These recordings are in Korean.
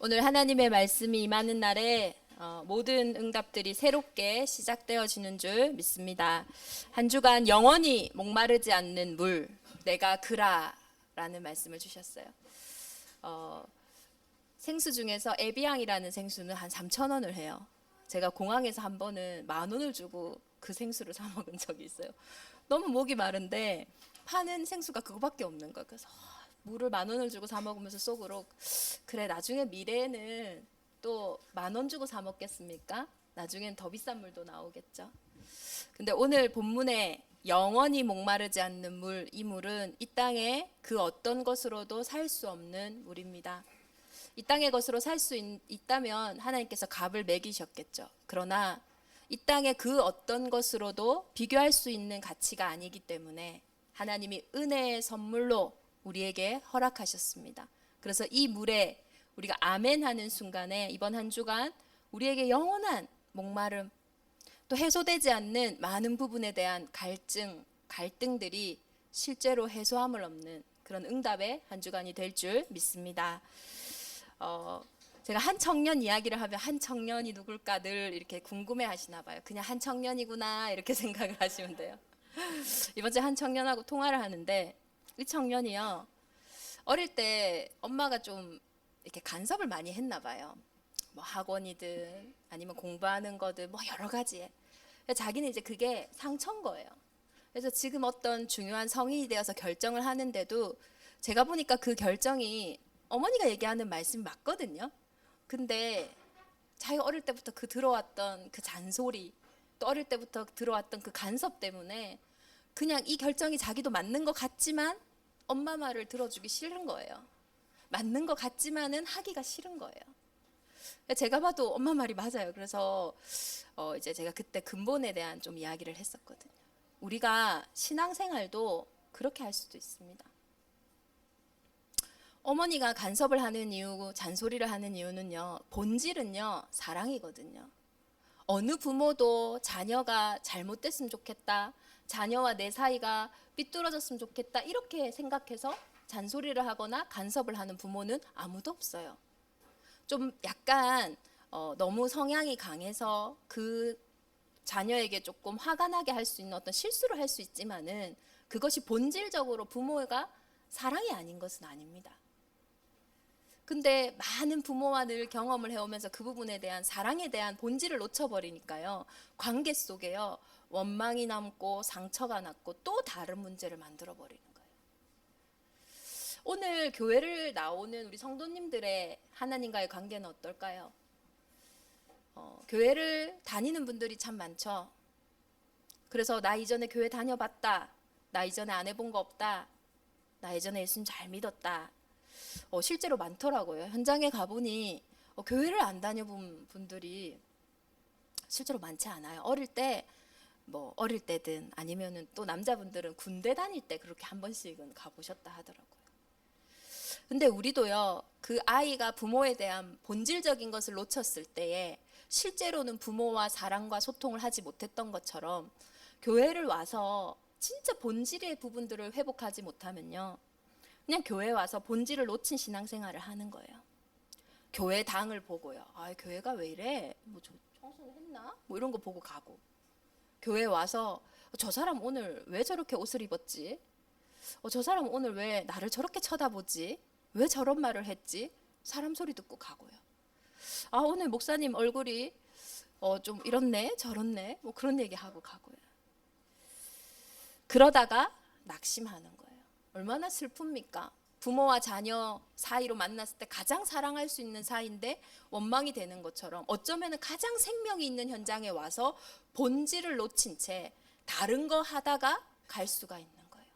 오늘 하나님의 말씀이 임하는 날에 모든 응답들이 새롭게 시작되어지는 줄 믿습니다. 한 주간 영원히 목마르지 않는 물, 내가 그라라는 말씀을 주셨어요. 생수 중에서 에비앙이라는 생수는 한 3,000원을 해요. 제가 공항에서 한 번은 10,000원을 주고 그 생수를 사 먹은 적이 있어요. 너무 목이 마른데 파는 생수가 그거밖에 없는 거예요. 그래서 물을 10,000원을 주고 사 먹으면서 속으로 그래, 나중에 미래에는 또 10,000원 주고 사 먹겠습니까? 나중엔 더 비싼 물도 나오겠죠. 근데 오늘 본문에 영원히 목마르지 않는 물, 이 물은 이 땅에 그 어떤 것으로도 살 수 없는 물입니다. 이 땅의 것으로 살 수 있다면 하나님께서 값을 매기셨겠죠. 그러나 이 땅의 그 어떤 것으로도 비교할 수 있는 가치가 아니기 때문에 하나님이 은혜의 선물로 우리에게 허락하셨습니다. 그래서 이 물에 우리가 아멘 하는 순간에 이번 한 주간 우리에게 영원한 목마름, 또 해소되지 않는 많은 부분에 대한 갈등들이 실제로 해소함을 없는 그런 응답의 한 주간이 될 줄 믿습니다. 제가 한 청년 이야기를 하면 한 청년이 누굴까 늘 이렇게 궁금해 하시나 봐요. 그냥 한 청년이구나 이렇게 생각을 하시면 돼요. 이번 주에 한 청년하고 통화를 하는데 이 청년이요, 어릴 때 엄마가 좀 이렇게 간섭을 많이 했나 봐요. 뭐 학원이든 아니면 공부하는 거든 뭐 여러 가지에. 자기는 이제 그게 상처인 거예요. 그래서 지금 어떤 중요한 성인이 되어서 결정을 하는데도 제가 보니까 그 결정이 어머니가 얘기하는 말씀이 맞거든요. 근데 자기가 어릴 때부터 그 들어왔던 그 잔소리, 또 어릴 때부터 들어왔던 그 간섭 때문에 그냥 이 결정이 자기도 맞는 것 같지만 엄마 말을 들어주기 싫은 거예요. 맞는 것 같지만은 하기가 싫은 거예요. 제가 봐도 엄마 말이 맞아요. 그래서 이제 제가 그때 근본에 대한 좀 이야기를 했었거든요. 우리가 신앙생활도 그렇게 할 수도 있습니다. 어머니가 간섭을 하는 이유, 잔소리를 하는 이유는요, 본질은요, 사랑이거든요. 어느 부모도 자녀가 잘못됐으면 좋겠다, 자녀와 내 사이가 삐뚤어졌으면 좋겠다 이렇게 생각해서 잔소리를 하거나 간섭을 하는 부모는 아무도 없어요. 좀 약간 너무 성향이 강해서 그 자녀에게 조금 화가 나게 할 수 있는 어떤 실수를 할 수 있지만은 그것이 본질적으로 부모가 사랑이 아닌 것은 아닙니다. 근데 많은 부모와 늘 경험을 해오면서 그 부분에 대한 사랑에 대한 본질을 놓쳐버리니까요, 관계 속에요 원망이 남고 상처가 났고 또 다른 문제를 만들어 버리는 거예요. 오늘 교회를 나오는 우리 성도님들의 하나님과의 관계는 어떨까요? 교회를 다니는 분들이 참 많죠. 그래서 나 이전에 교회 다녀봤다, 나 이전에 안 해본 거 없다, 나 예전에 예수님 잘 믿었다. 실제로 많더라고요. 현장에 가보니 교회를 안 다녀본 분들이 실제로 많지 않아요. 어릴 때든 아니면은 또 남자분들은 군대 다닐 때 그렇게 한 번씩은 가보셨다 하더라고요. 근데 우리도요, 그 아이가 부모에 대한 본질적인 것을 놓쳤을 때에 실제로는 부모와 사랑과 소통을 하지 못했던 것처럼 교회를 와서 진짜 본질의 부분들을 회복하지 못하면요, 그냥 교회 와서 본질을 놓친 신앙생활을 하는 거예요. 교회 당을 보고요, 교회가 왜 이래? 뭐 청소했나? 뭐 이런 거 보고 가고, 교회 와서 저 사람 오늘 왜 저렇게 옷을 입었지? 저 사람 오늘 왜 나를 저렇게 쳐다보지? 왜 저런 말을 했지? 사람 소리 듣고 가고요. 오늘 목사님 얼굴이 좀 이렇네 저렇네 뭐 그런 얘기하고 가고요. 그러다가 낙심하는 거예요. 얼마나 슬픕니까? 부모와 자녀 사이로 만났을 때 가장 사랑할 수 있는 사이인데 원망이 되는 것처럼 어쩌면 가장 생명이 있는 현장에 와서 본질을 놓친 채 다른 거 하다가 갈 수가 있는 거예요.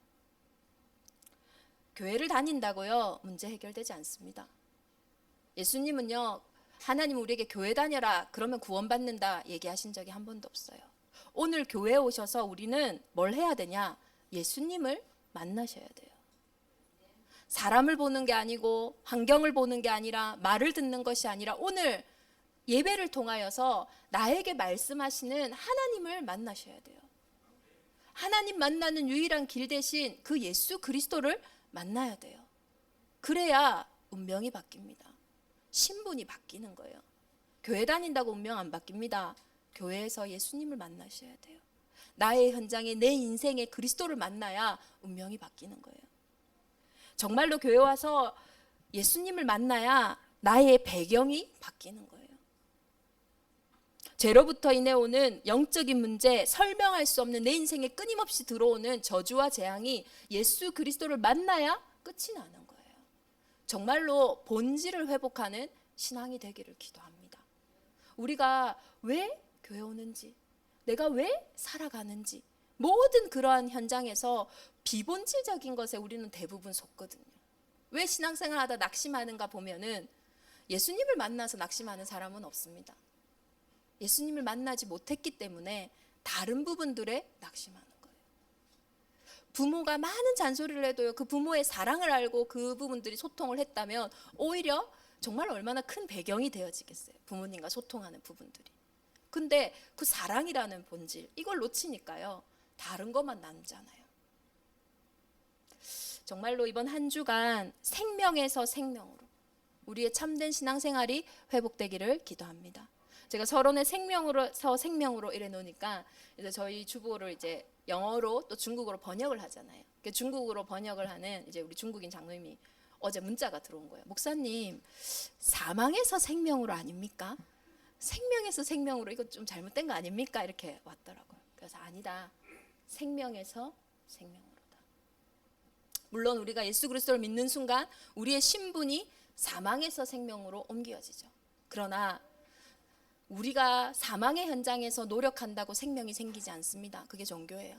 교회를 다닌다고요, 문제 해결되지 않습니다. 예수님은요, 하나님 우리에게 교회 다녀라 그러면 구원받는다 얘기하신 적이 한 번도 없어요. 오늘 교회에 오셔서 우리는 뭘 해야 되냐? 예수님을 만나셔야 돼요. 사람을 보는 게 아니고 환경을 보는 게 아니라 말을 듣는 것이 아니라 오늘 예배를 통하여서 나에게 말씀하시는 하나님을 만나셔야 돼요. 하나님 만나는 유일한 길 대신 그 예수 그리스도를 만나야 돼요. 그래야 운명이 바뀝니다. 신분이 바뀌는 거예요. 교회 다닌다고 운명 안 바뀝니다. 교회에서 예수님을 만나셔야 돼요. 나의 현장에 내 인생에 그리스도를 만나야 운명이 바뀌는 거예요. 정말로 교회 와서 예수님을 만나야 나의 배경이 바뀌는 거예요. 죄로부터 인해 오는 영적인 문제, 설명할 수 없는 내 인생에 끊임없이 들어오는 저주와 재앙이 예수 그리스도를 만나야 끝이 나는 거예요. 정말로 본질을 회복하는 신앙이 되기를 기도합니다. 우리가 왜 교회 오는지, 내가 왜 살아가는지, 모든 그러한 현장에서 비본질적인 것에 우리는 대부분 속거든요. 왜 신앙생활 하다 낙심하는가 보면은 예수님을 만나서 낙심하는 사람은 없습니다. 예수님을 만나지 못했기 때문에 다른 부분들에 낙심하는 거예요. 부모가 많은 잔소리를 해도요, 그 부모의 사랑을 알고 그 부분들이 소통을 했다면 오히려 정말 얼마나 큰 배경이 되어지겠어요. 부모님과 소통하는 부분들이. 근데 그 사랑이라는 본질, 이걸 놓치니까요, 다른 것만 남잖아요. 정말로 이번 한 주간 생명에서 생명으로 우리의 참된 신앙생활이 회복되기를 기도합니다. 제가 서론에 생명으로서 생명으로 이래 놓으니까 이제 저희 주보를 이제 영어로 또 중국어로 번역을 하잖아요. 중국어로 번역을 하는 이제 우리 중국인 장로님이 어제 문자가 들어온 거예요. 목사님, 사망에서 생명으로 아닙니까? 생명에서 생명으로 이거 좀 잘못된 거 아닙니까? 이렇게 왔더라고요. 그래서 아니다. 생명에서 생명으로다. 물론 우리가 예수 그리스도를 믿는 순간 우리의 신분이 사망에서 생명으로 옮겨지죠. 그러나 우리가 사망의 현장에서 노력한다고 생명이 생기지 않습니다. 그게 종교예요.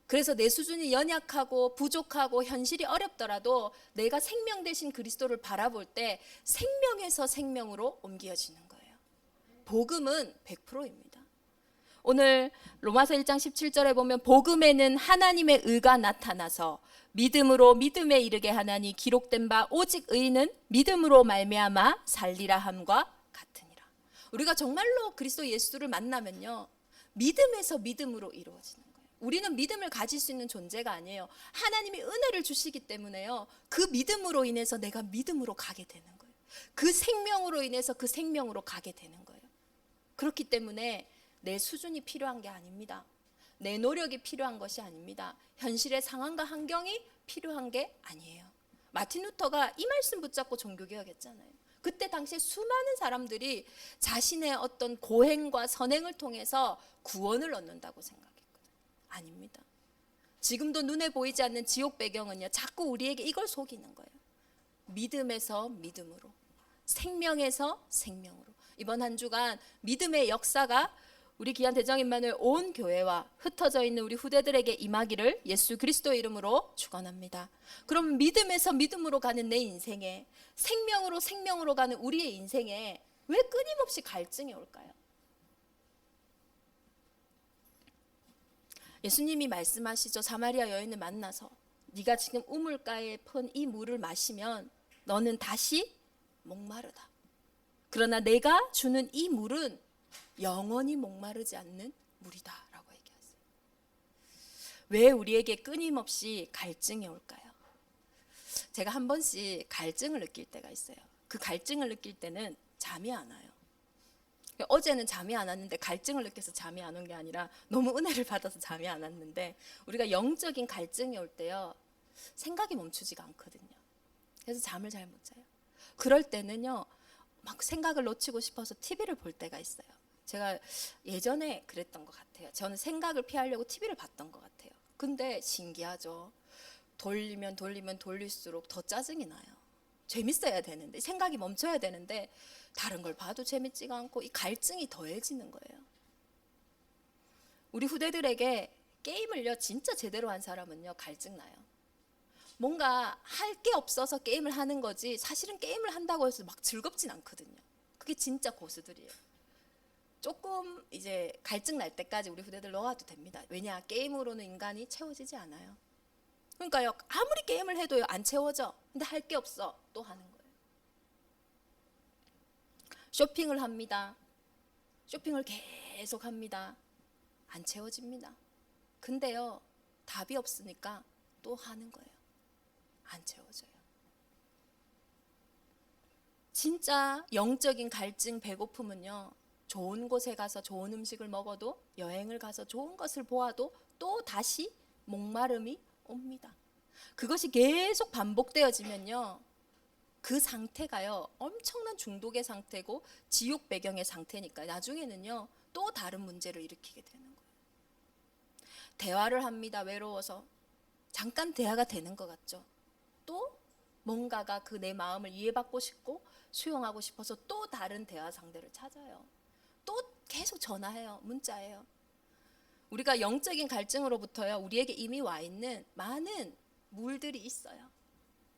그래서 내 수준이 연약하고 부족하고 현실이 어렵더라도 내가 생명 대신 그리스도를 바라볼 때 생명에서 생명으로 옮겨지는 거예요. 복음은 100%입니다. 오늘 로마서 1장 17절에 보면 복음에는 하나님의 의가 나타나서 믿음으로 믿음에 이르게 하나니 기록된 바 오직 의인은 믿음으로 말미암아 살리라 함과 같으니라. 우리가 정말로 그리스도 예수를 만나면요, 믿음에서 믿음으로 이루어지는 거예요. 우리는 믿음을 가질 수 있는 존재가 아니에요. 하나님이 은혜를 주시기 때문에요, 그 믿음으로 인해서 내가 믿음으로 가게 되는 거예요. 그 생명으로 인해서 그 생명으로 가게 되는 거예요. 그렇기 때문에 내 수준이 필요한 게 아닙니다. 내 노력이 필요한 것이 아닙니다. 현실의 상황과 환경이 필요한 게 아니에요. 마틴 루터가 이 말씀 붙잡고 종교개혁했잖아요. 그때 당시에 수많은 사람들이 자신의 어떤 고행과 선행을 통해서 구원을 얻는다고 생각했거든요. 아닙니다. 지금도 눈에 보이지 않는 지옥 배경은요, 자꾸 우리에게 이걸 속이는 거예요. 믿음에서 믿음으로, 생명에서 생명으로. 이번 한 주간 믿음의 역사가 우리 귀한 대정인만을 온 교회와 흩어져 있는 우리 후대들에게 임하기를 예수 그리스도의 이름으로 축원합니다. 그럼 믿음에서 믿음으로 가는 내 인생에, 생명으로 생명으로 가는 우리의 인생에 왜 끊임없이 갈증이 올까요? 예수님이 말씀하시죠. 사마리아 여인을 만나서 네가 지금 우물가에 펀 이 물을 마시면 너는 다시 목마르다. 그러나 내가 주는 이 물은 영원히 목마르지 않는 물이다 라고 얘기하세요. 왜 우리에게 끊임없이 갈증이 올까요? 제가 한 번씩 갈증을 느낄 때가 있어요. 그 갈증을 느낄 때는 잠이 안 와요. 어제는 잠이 안 왔는데 갈증을 느껴서 잠이 안 온 게 아니라 너무 은혜를 받아서 잠이 안 왔는데, 우리가 영적인 갈증이 올 때요, 생각이 멈추지가 않거든요. 그래서 잠을 잘 못 자요. 그럴 때는요, 막 생각을 놓치고 싶어서 TV를 볼 때가 있어요. 제가 예전에 그랬던 것 같아요. 저는 생각을 피하려고 TV를 봤던 것 같아요. 근데 신기하죠. 돌리면 돌릴수록 더 짜증이 나요. 재밌어야 되는데, 생각이 멈춰야 되는데 다른 걸 봐도 재밌지가 않고 이 갈증이 더해지는 거예요. 우리 후대들에게 게임을요, 진짜 제대로 한 사람은요, 갈증 나요. 뭔가 할 게 없어서 게임을 하는 거지 사실은 게임을 한다고 해서 막 즐겁진 않거든요. 그게 진짜 고수들이에요. 조금 이제 갈증 날 때까지 우리 후대들 넣어도 됩니다. 왜냐, 게임으로는 인간이 채워지지 않아요. 그러니까요, 아무리 게임을 해도요, 안 채워져. 근데 할 게 없어. 또 하는 거예요. 쇼핑을 합니다. 쇼핑을 계속 합니다. 안 채워집니다. 근데요, 답이 없으니까 또 하는 거예요. 안 채워져요. 진짜 영적인 갈증, 배고픔은요, 좋은 곳에 가서 좋은 음식을 먹어도, 여행을 가서 좋은 것을 보아도 또 다시 목마름이 옵니다. 그것이 계속 반복되어지면요, 그 상태가요 엄청난 중독의 상태고 지옥 배경의 상태니까 나중에는요 또 다른 문제를 일으키게 되는 거예요. 대화를 합니다. 외로워서 잠깐 대화가 되는 것 같죠. 또 뭔가가 그 내 마음을 이해받고 싶고 수용하고 싶어서 또 다른 대화 상대를 찾아요. 또 계속 전화해요. 문자해요. 우리가 영적인 갈증으로부터요, 우리에게 이미 와 있는 많은 물들이 있어요.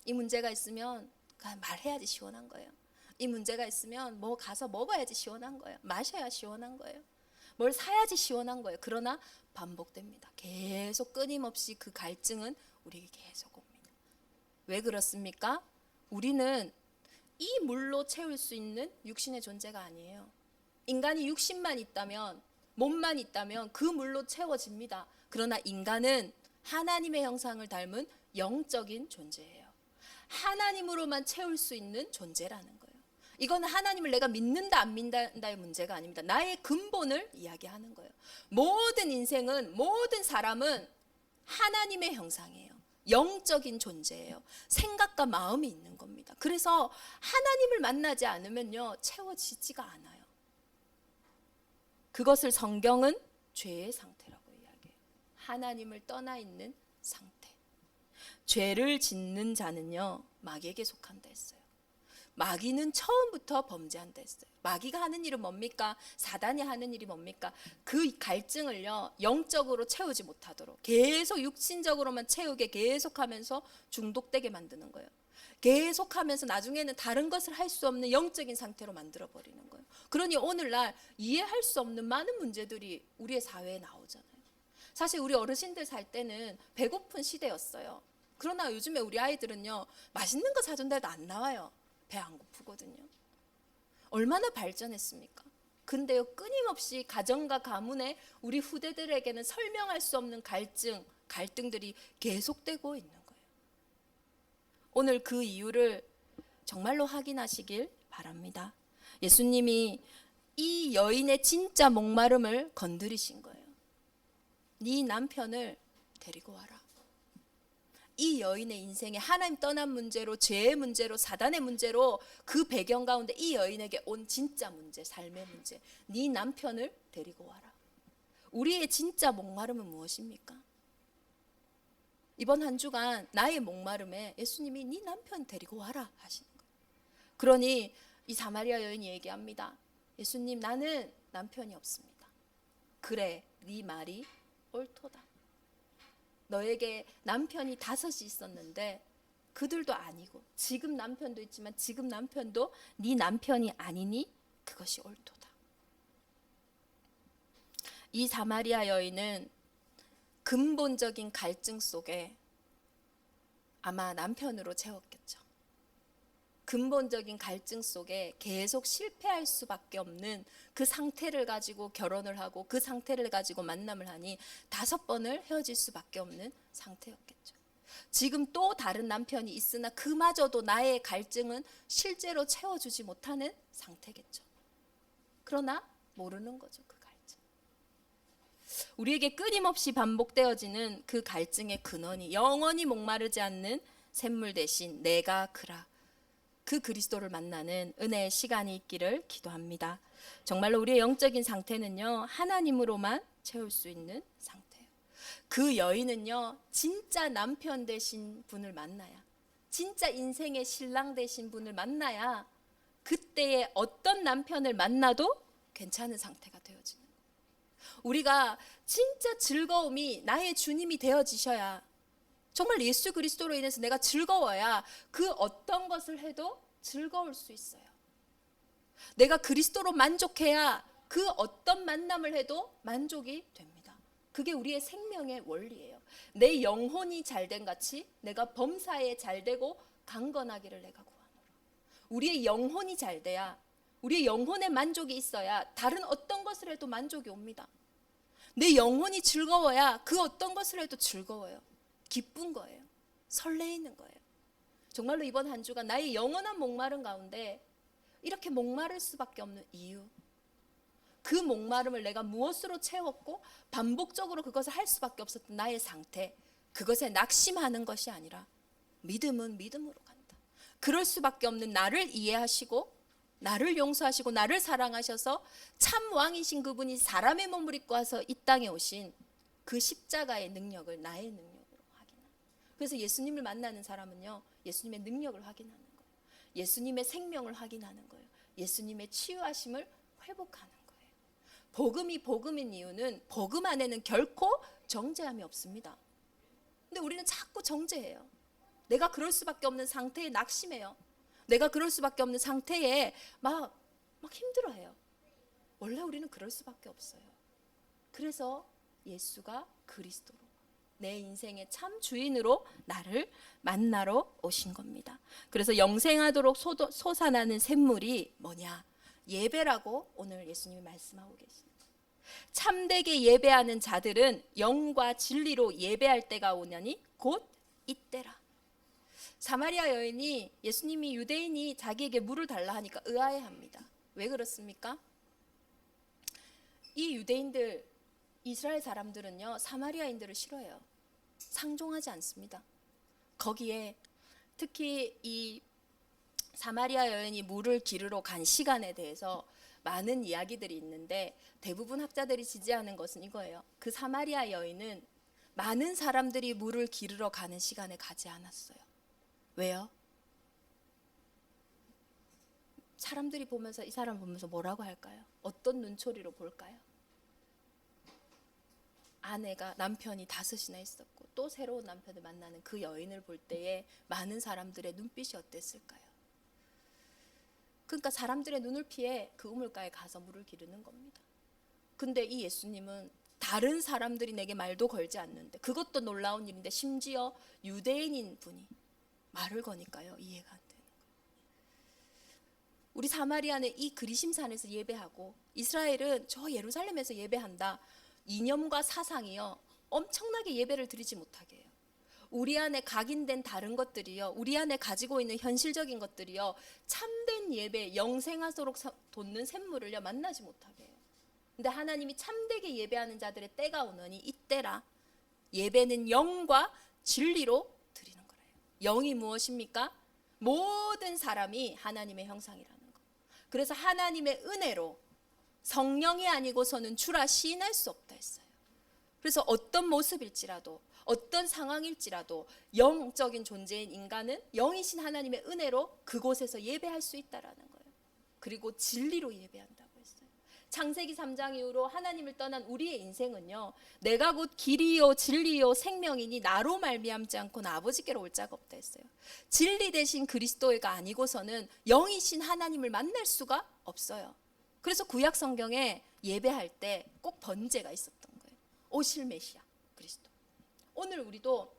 이 문제가 있으면 말해야지 시원한 거예요. 이 문제가 있으면 뭐 가서 먹어야지 시원한 거예요. 마셔야 시원한 거예요. 뭘 사야지 시원한 거예요. 그러나 반복됩니다. 계속 끊임없이 그 갈증은 우리에게 계속 옵니다. 왜 그렇습니까? 우리는 이 물로 채울 수 있는 육신의 존재가 아니에요. 인간이 육신만 있다면, 몸만 있다면 그 물로 채워집니다. 그러나 인간은 하나님의 형상을 닮은 영적인 존재예요. 하나님으로만 채울 수 있는 존재라는 거예요. 이건 하나님을 내가 믿는다 안 믿는다의 문제가 아닙니다. 나의 근본을 이야기하는 거예요. 모든 인생은, 모든 사람은 하나님의 형상이에요. 영적인 존재예요. 생각과 마음이 있는 겁니다. 그래서 하나님을 만나지 않으면요 채워지지가 않아요. 그것을 성경은 죄의 상태라고 이야기해요. 하나님을 떠나 있는 상태. 죄를 짓는 자는요 마귀에게 속한다 했어요. 마귀는 처음부터 범죄한다 했어요. 마귀가 하는 일은 뭡니까? 사단이 하는 일이 뭡니까? 그 갈증을요 영적으로 채우지 못하도록 계속 육신적으로만 채우게 계속하면서 중독되게 만드는 거예요. 계속하면서 나중에는 다른 것을 할 수 없는 영적인 상태로 만들어버리는 거예요. 그러니 오늘날 이해할 수 없는 많은 문제들이 우리의 사회에 나오잖아요. 사실 우리 어르신들 살 때는 배고픈 시대였어요. 그러나 요즘에 우리 아이들은요 맛있는 거 사준다 해도 안 나와요. 배 안 고프거든요. 얼마나 발전했습니까? 근데요 끊임없이 가정과 가문에 우리 후대들에게는 설명할 수 없는 갈등들이 계속되고 있는 거예요. 오늘 그 이유를 정말로 확인하시길 바랍니다. 예수님이 이 여인의 진짜 목마름을 건드리신 거예요. 네 남편을 데리고 와라. 이 여인의 인생에 하나님 떠난 문제로, 죄의 문제로, 사단의 문제로, 그 배경 가운데 이 여인에게 온 진짜 문제, 삶의 문제, 네 남편을 데리고 와라. 우리의 진짜 목마름은 무엇입니까? 이번 한 주간 나의 목마름에 예수님이 네 남편 데리고 와라 하시는 거예요. 그러니 이 사마리아 여인이 얘기합니다. 예수님, 나는 남편이 없습니다. 그래, 네 말이 옳도다. 너에게 남편이 5이 있었는데 그들도 아니고, 지금 남편도 있지만 지금 남편도 네 남편이 아니니 그것이 옳도다. 이 사마리아 여인은 근본적인 갈증 속에 아마 남편으로 채웠겠죠. 근본적인 갈증 속에 계속 실패할 수밖에 없는 그 상태를 가지고 결혼을 하고 그 상태를 가지고 만남을 하니 5번을 헤어질 수밖에 없는 상태였겠죠. 지금 또 다른 남편이 있으나 그마저도 나의 갈증은 실제로 채워주지 못하는 상태겠죠. 그러나 모르는 거죠, 그 갈증. 우리에게 끊임없이 반복되어지는 그 갈증의 근원이 영원히 목마르지 않는 샘물 대신 내가 그라, 그 그리스도를 만나는 은혜의 시간이 있기를 기도합니다. 정말로 우리의 영적인 상태는요 하나님으로만 채울 수 있는 상태예요. 그 여인은요 진짜 남편 되신 분을 만나야, 진짜 인생의 신랑 되신 분을 만나야 그때의 어떤 남편을 만나도 괜찮은 상태가 되어지는 거예요. 우리가 진짜 즐거움이 나의 주님이 되어지셔야, 정말 예수 그리스도로 인해서 내가 즐거워야 그 어떤 것을 해도 즐거울 수 있어요. 내가 그리스도로 만족해야 그 어떤 만남을 해도 만족이 됩니다. 그게 우리의 생명의 원리예요. 내 영혼이 잘된 같이 내가 범사에 잘되고 강건하기를 내가 구하노라. 우리의 영혼이 잘돼야, 우리의 영혼의 만족이 있어야 다른 어떤 것을 해도 만족이 옵니다. 내 영혼이 즐거워야 그 어떤 것을 해도 즐거워요. 기쁜 거예요. 설레이는 거예요. 정말로 이번 한 주가 나의 영원한 목마름 가운데 이렇게 목마를 수밖에 없는 이유, 그 목마름을 내가 무엇으로 채웠고 반복적으로 그것을 할 수밖에 없었던 나의 상태, 그것에 낙심하는 것이 아니라 믿음은 믿음으로 간다. 그럴 수밖에 없는 나를 이해하시고 나를 용서하시고 나를 사랑하셔서 참 왕이신 그분이 사람의 몸을 입고 와서 이 땅에 오신 그 십자가의 능력을 나의 능력으로 확인하는. 그래서 예수님을 만나는 사람은요, 예수님의 능력을 확인하는 거예요. 예수님의 생명을 확인하는 거예요. 예수님의 치유하심을 회복하는 거예요. 복음이 복음인 이유는 복음 안에는 결코 정죄함이 없습니다. 근데 우리는 자꾸 정죄해요. 내가 그럴 수밖에 없는 상태에 낙심해요. 내가 그럴 수밖에 없는 상태에 막 힘들어해요. 원래 우리는 그럴 수밖에 없어요. 그래서 예수가 그리스도로 내 인생의 참 주인으로 나를 만나러 오신 겁니다. 그래서 영생하도록 솟아나는 샘물이 뭐냐? 예배라고 오늘 예수님이 말씀하고 계십니다. 참되게 예배하는 자들은 영과 진리로 예배할 때가 오냐니 곧 이때라. 사마리아 여인이 예수님이 유대인이 자기에게 물을 달라 하니까 의아해합니다. 왜 그렇습니까? 이 유대인들, 이스라엘 사람들은요, 사마리아인들을 싫어해요. 상종하지 않습니다. 거기에 특히 이 사마리아 여인이 물을 기르러 간 시간에 대해서 많은 이야기들이 있는데 대부분 학자들이 지지하는 것은 이거예요. 그 사마리아 여인은 많은 사람들이 물을 기르러 가는 시간에 가지 않았어요. 왜요? 사람들이 보면서 이 사람 보면서 뭐라고 할까요? 어떤 눈초리로 볼까요? 아내가 남편이 5이나 있었고 또 새로운 남편을 만나는 그 여인을 볼 때에 많은 사람들의 눈빛이 어땠을까요? 그러니까 사람들의 눈을 피해 그 우물가에 가서 물을 기르는 겁니다. 근데 이 예수님은 다른 사람들이 내게 말도 걸지 않는데, 그것도 놀라운 일인데 심지어 유대인인 분이 말을 거니까요, 이해가 안 되는 거예요. 우리 사마리아는 이 그리심산에서 예배하고 이스라엘은 저 예루살렘에서 예배한다. 이념과 사상이요, 엄청나게 예배를 드리지 못하게 해요. 우리 안에 각인된 다른 것들이요, 우리 안에 가지고 있는 현실적인 것들이요, 참된 예배, 영생하도록 돋는 샘물을요 만나지 못하게 해요. 근데 하나님이 참되게 예배하는 자들의 때가 오느니 이때라. 예배는 영과 진리로 드리는 거예요. 영이 무엇입니까? 모든 사람이 하나님의 형상이라는 거. 그래서 하나님의 은혜로 성령이 아니고서는 주라 시인할 수 없다 했어요. 그래서 어떤 모습일지라도 어떤 상황일지라도 영적인 존재인 인간은 영이신 하나님의 은혜로 그곳에서 예배할 수 있다라는 거예요. 그리고 진리로 예배한다고 했어요. 창세기 3장 이후로 하나님을 떠난 우리의 인생은요, 내가 곧 길이요 진리요 생명이니 나로 말미암지 않고는 아버지께로 올 자가 없다 했어요. 진리 대신 그리스도가 아니고서는 영이신 하나님을 만날 수가 없어요. 그래서 구약 성경에 예배할 때 꼭 번제가 있었던 거예요. 오실 메시아 그리스도. 오늘 우리도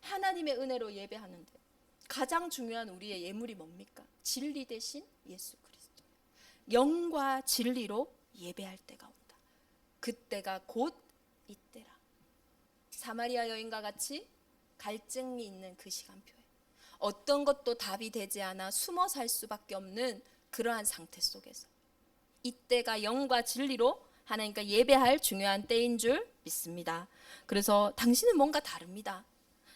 하나님의 은혜로 예배하는데 가장 중요한 우리의 예물이 뭡니까? 진리 대신 예수 그리스도. 영과 진리로 예배할 때가 온다. 그때가 곧 이때라. 사마리아 여인과 같이 갈증이 있는 그 시간표에 어떤 것도 답이 되지 않아 숨어 살 수밖에 없는 그러한 상태 속에서 이때가 영과 진리로 하나님과 예배할 중요한 때인 줄 믿습니다. 그래서 당신은 뭔가 다릅니다.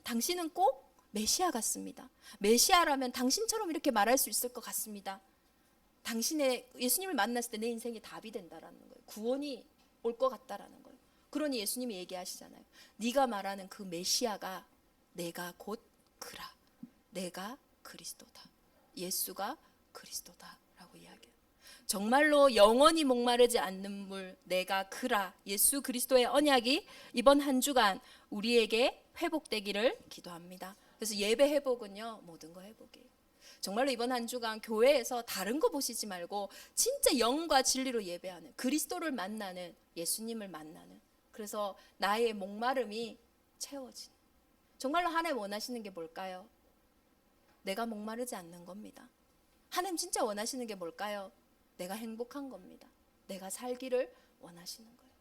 당신은 꼭 메시아 같습니다. 메시아라면 당신처럼 이렇게 말할 수 있을 것 같습니다. 당신의 예수님을 만났을 때 내 인생이 답이 된다라는 거예요. 구원이 올 것 같다라는 거예요. 그러니 예수님이 얘기하시잖아요. 네가 말하는 그 메시아가 내가 곧 그라. 내가 그리스도다. 예수가 그리스도다라고 이야기해요. 정말로 영원히 목마르지 않는 물, 내가 그라, 예수 그리스도의 언약이 이번 한 주간 우리에게 회복되기를 기도합니다. 그래서 예배 회복은요, 모든 거 회복이에요. 정말로 이번 한 주간 교회에서 다른 거 보시지 말고 진짜 영과 진리로 예배하는, 그리스도를 만나는, 예수님을 만나는, 그래서 나의 목마름이 채워지는. 정말로 하나님 원하시는 게 뭘까요? 내가 목마르지 않는 겁니다. 하나님 진짜 원하시는 게 뭘까요? 내가 행복한 겁니다. 내가 살기를 원하시는 거예요.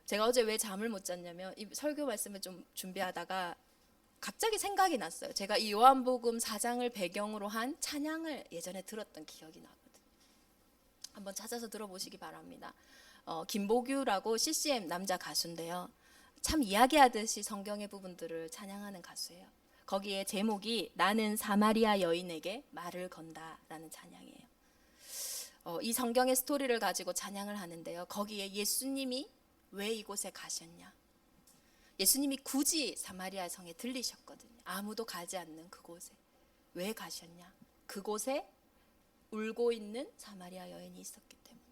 제가 어제 왜 잠을 못 잤냐면 이 설교 말씀을 좀 준비하다가 갑자기 생각이 났어요. 제가 이 요한복음 4장을 배경으로 한 찬양을 예전에 들었던 기억이 나거든요. 한번 찾아서 들어보시기 바랍니다. 김보규라고 CCM 남자 가수인데요. 참 이야기하듯이 성경의 부분들을 찬양하는 가수예요. 거기에 제목이 나는 사마리아 여인에게 말을 건다라는 찬양이에요. 이 성경의 스토리를 가지고 찬양을 하는데요. 거기에 예수님이 왜 이곳에 가셨냐? 예수님이 굳이 사마리아 성에 들리셨거든요. 아무도 가지 않는 그곳에 왜 가셨냐? 그곳에 울고 있는 사마리아 여인이 있었기 때문에,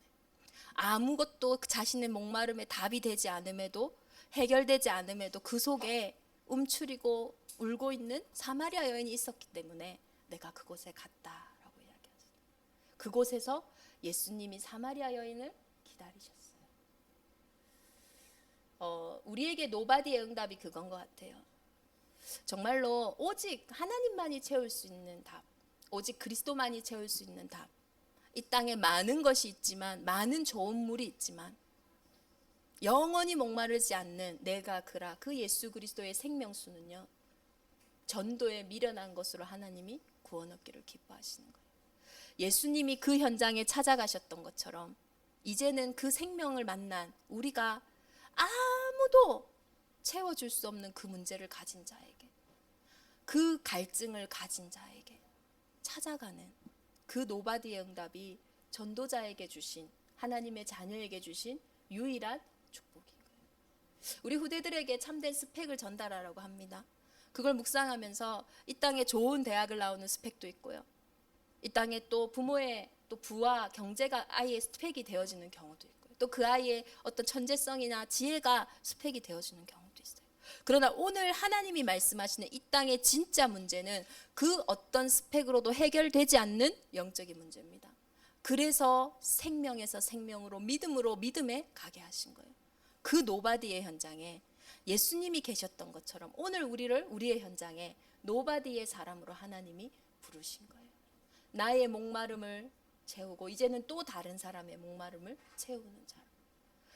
아무것도 자신의 목마름에 답이 되지 않음에도, 해결되지 않음에도 그 속에 움츠리고 울고 있는 사마리아 여인이 있었기 때문에 내가 그곳에 갔다라고 이야기했어요. 그곳에서 예수님이 사마리아 여인을 기다리셨어요. 우리에게 노바디의 응답이 그건 것 같아요. 정말로 오직 하나님만이 채울 수 있는 답, 오직 그리스도만이 채울 수 있는 답. 이 땅에 많은 것이 있지만, 많은 좋은 물이 있지만 영원히 목마르지 않는 내가 그라 그 예수 그리스도의 생명수는요, 전도에 미련한 것으로 하나님이 구원 얻기를 기뻐하시는 거예요. 예수님이 그 현장에 찾아가셨던 것처럼 이제는 그 생명을 만난 우리가 아무도 채워줄 수 없는 그 문제를 가진 자에게, 그 갈증을 가진 자에게 찾아가는 그 노바디의 응답이 전도자에게 주신, 하나님의 자녀에게 주신 유일한 축복인 거예요. 우리 후대들에게 참된 스펙을 전달하라고 합니다. 그걸 묵상하면서 이 땅에 좋은 대학을 나오는 스펙도 있고요, 이 땅에 또 부모의 또 부와 경제가 아이의 스펙이 되어지는 경우도 있고요, 또 그 아이의 어떤 천재성이나 지혜가 스펙이 되어지는 경우도 있어요. 그러나 오늘 하나님이 말씀하시는 이 땅의 진짜 문제는 그 어떤 스펙으로도 해결되지 않는 영적인 문제입니다. 그래서 생명에서 생명으로, 믿음으로 믿음에 가게 하신 거예요. 그 노바디의 현장에 예수님이 계셨던 것처럼 오늘 우리의 현장에 노바디의 사람으로 하나님이 부르신 거예요. 나의 목마름을 채우고 이제는 또 다른 사람의 목마름을 채우는 자로.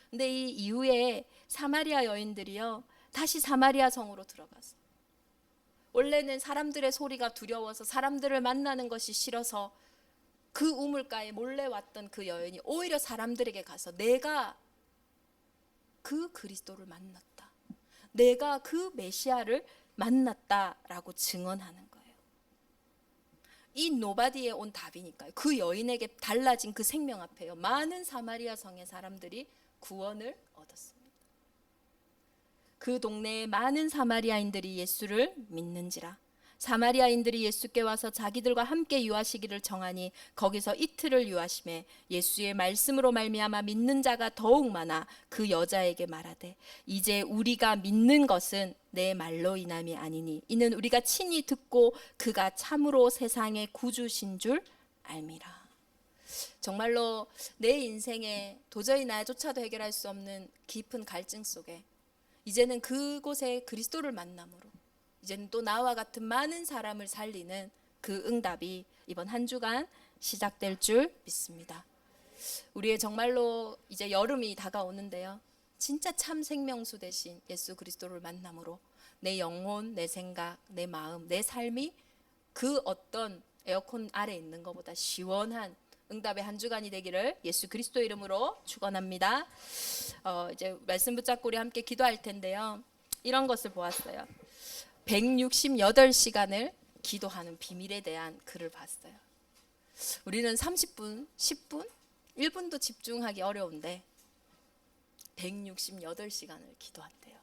근데 이 이후에 사마리아 여인들이요, 다시 사마리아 성으로 들어가서, 원래는 사람들의 소리가 두려워서 사람들을 만나는 것이 싫어서 그 우물가에 몰래 왔던 그 여인이 오히려 사람들에게 가서 내가 그 그리스도를 만났다, 내가 그 메시아를 만났다라고 증언하는 거예요. 이 노바디에 온 답이니까요. 그 여인에게 달라진 그 생명 앞에요, 많은 사마리아 성의 사람들이 구원을 얻었습니다. 그 동네에 많은 사마리아인들이 예수를 믿는지라. 사마리아인들이 예수께 와서 자기들과 함께 유하시기를 정하니 거기서 이틀을 유하심에 예수의 말씀으로 말미암아 믿는 자가 더욱 많아 그 여자에게 말하되 이제 우리가 믿는 것은 내 말로 인함이 아니니 이는 우리가 친히 듣고 그가 참으로 세상의 구주신 줄 알미라. 정말로 내 인생에 도저히 나조차도 해결할 수 없는 깊은 갈증 속에 이제는 그곳에 그리스도를 만남으로 이제는 또 나와 같은 많은 사람을 살리는 그 응답이 이번 한 주간 시작될 줄 믿습니다. 우리의 정말로 이제 여름이 다가오는데요, 진짜 참 생명수 되신 예수 그리스도를 만남으로 내 영혼, 내 생각, 내 마음, 내 삶이 그 어떤 에어컨 아래 있는 것보다 시원한 응답의 한 주간이 되기를 예수 그리스도 이름으로 축원합니다. 이제 말씀 붙잡고 우리 함께 기도할 텐데요, 이런 것을 보았어요. 168시간을 기도하는 비밀에 대한 글을 봤어요. 우리는 30분, 10분, 1분도 집중하기 어려운데 168시간을 기도한대요.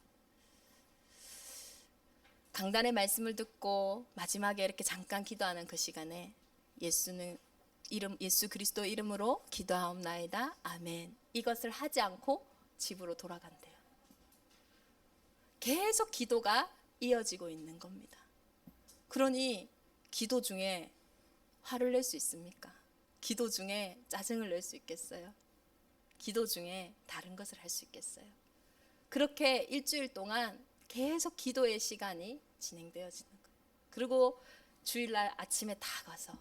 강단의 말씀을 듣고 마지막에 이렇게 잠깐 기도하는 그 시간에 예수 그리스도 이름으로 기도하옵나이다 아멘, 이것을 하지 않고 집으로 돌아간대요. 계속 기도가 이어지고 있는 겁니다. 그러니 기도 중에 화를 낼 수 있습니까? 기도 중에 짜증을 낼 수 있겠어요? 기도 중에 다른 것을 할 수 있겠어요? 그렇게 일주일 동안 계속 기도의 시간이 진행되어지는 거예요. 그리고 주일날 아침에 다 가서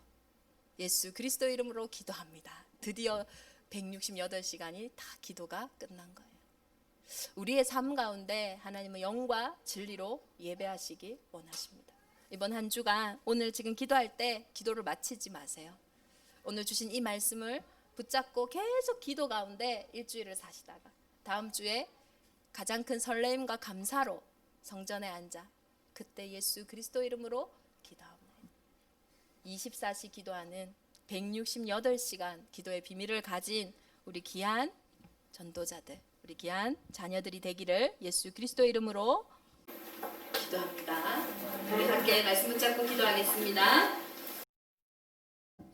예수 그리스도 이름으로 기도합니다. 드디어 168시간이 다 기도가 끝난 거예요. 우리의 삶 가운데 하나님은 영과 진리로 예배하시기 원하십니다. 이번 한 주간 오늘 지금 기도할 때 기도를 마치지 마세요. 오늘 주신 이 말씀을 붙잡고 계속 기도 가운데 일주일을 사시다가 다음 주에 가장 큰 설레임과 감사로 성전에 앉아 그때 예수 그리스도 이름으로 기도하옵나이다. 24시 기도하는 168시간 기도의 비밀을 가진 우리 귀한 전도자들, 우리 귀한 자녀들이 되기를 예수 그리스도 이름으로 기도합니다. 우리 함께 말씀 붙잡고 기도하겠습니다.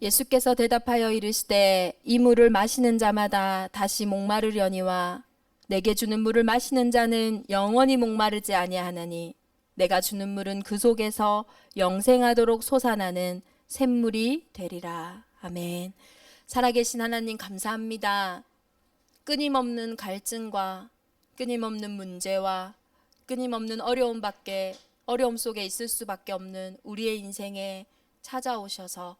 예수께서 대답하여 이르시되 이 물을 마시는 자마다 다시 목마르려니와 내게 주는 물을 마시는 자는 영원히 목마르지 아니하나니 내가 주는 물은 그 속에서 영생하도록 솟아나는 샘물이 되리라. 아멘. 살아계신 하나님 감사합니다. 끊임없는 갈증과 끊임없는 문제와 끊임없는 어려움 속에 있을 수밖에 없는 우리의 인생에 찾아오셔서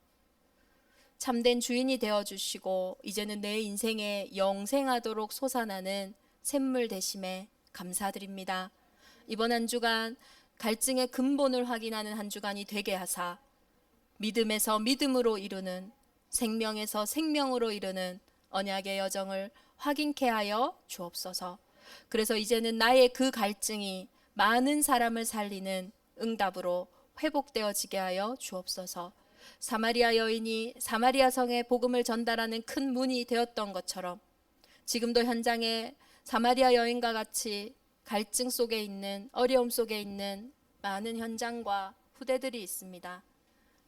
참된 주인이 되어주시고 이제는 내 인생에 영생하도록 솟아나는 샘물 되심에 감사드립니다. 이번 한 주간 갈증의 근본을 확인하는 한 주간이 되게 하사 믿음에서 믿음으로 이루는 생명에서 생명으로 이루는 언약의 여정을 확인케 하여 주옵소서. 그래서 이제는 나의 그 갈증이 많은 사람을 살리는 응답으로 회복되어지게 하여 주옵소서. 사마리아 여인이 사마리아 성에 복음을 전달하는 큰 문이 되었던 것처럼 지금도 현장에 사마리아 여인과 같이 갈증 속에 있는 어려움 속에 있는 많은 현장과 후대들이 있습니다.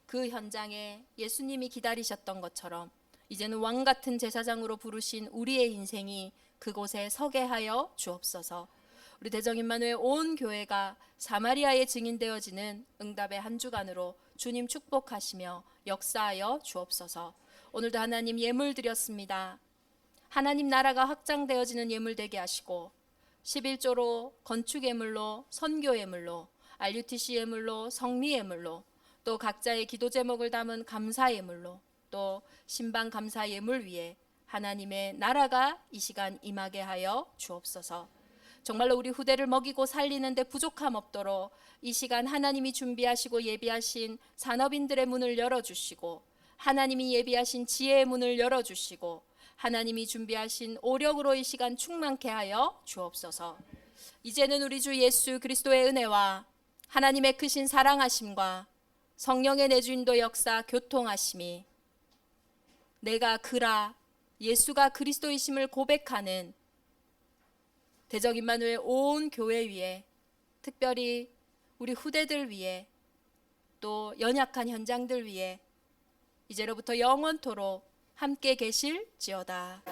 그 현장에 예수님이 기다리셨던 것처럼 이제는 왕 같은 제사장으로 부르신 우리의 인생이 그곳에 서게 하여 주옵소서. 우리 대정임마누엘 온 교회가 사마리아의 증인되어지는 응답의 한 주간으로 주님 축복하시며 역사하여 주옵소서. 오늘도 하나님 예물 드렸습니다. 하나님 나라가 확장되어지는 예물 되게 하시고 11조로 건축 예물로 선교 예물로 RUTC 예물로 성리 예물로 또 각자의 기도 제목을 담은 감사 예물로 또 신방 감사 예물 위에 하나님의 나라가 이 시간 임하게 하여 주옵소서. 정말로 우리 후대를 먹이고 살리는데 부족함 없도록 이 시간 하나님이 준비하시고 예비하신 산업인들의 문을 열어주시고 하나님이 예비하신 지혜의 문을 열어주시고 하나님이 준비하신 오력으로 이 시간 충만케 하여 주옵소서. 이제는 우리 주 예수 그리스도의 은혜와 하나님의 크신 사랑하심과 성령의 내주인도 역사 교통하심이 내가 그라 예수가 그리스도이심을 고백하는 대적임마누엘 온 교회 위에 특별히 우리 후대들 위에 또 연약한 현장들 위에 이제로부터 영원토록 함께 계실지어다.